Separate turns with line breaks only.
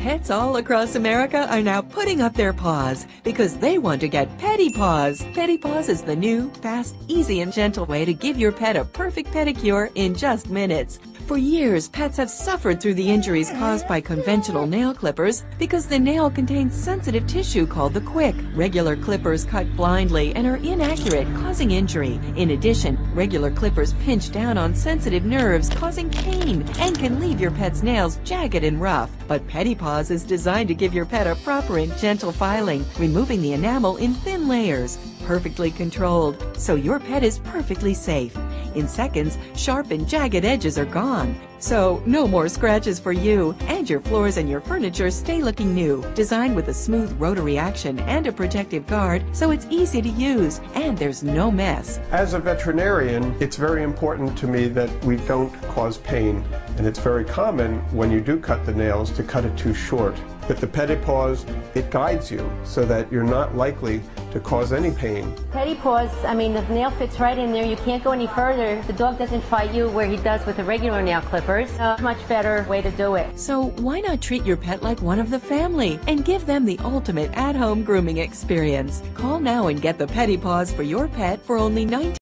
Pets all across America are now putting up their paws because they want to get Pedi Paws. Pedi Paws is the new, fast, easy, and gentle way to give your pet a perfect pedicure in just minutes. For years, pets have suffered through the injuries caused by conventional nail clippers because the nail contains sensitive tissue called the quick. Regular clippers cut blindly and are inaccurate, causing injury. In addition, regular clippers pinch down on sensitive nerves, causing pain, and can leave your pet's nails jagged and rough. But Pedi Paws is designed to give your pet a proper and gentle filing, removing the enamel in thin layers, perfectly controlled, so your pet is perfectly safe. In seconds, sharp and jagged edges are gone. So, no more scratches for you, and your floors and your furniture stay looking new. Designed with a smooth rotary action and a protective guard, so it's easy to use, and there's no mess.
As a veterinarian, it's very important to me that we don't cause pain, and it's very common when you do cut the nails to cut it too short. With the Pedi Paws, it guides you so that you're not likely to cause any pain.
Pedi Paws, the nail fits right in there. You can't go any further. The dog doesn't fight you where he does with the regular nail clippers. Much better way to do it.
So why not treat your pet like one of the family and give them the ultimate at-home grooming experience? Call now and get the Pedi Paws for your pet for only $19.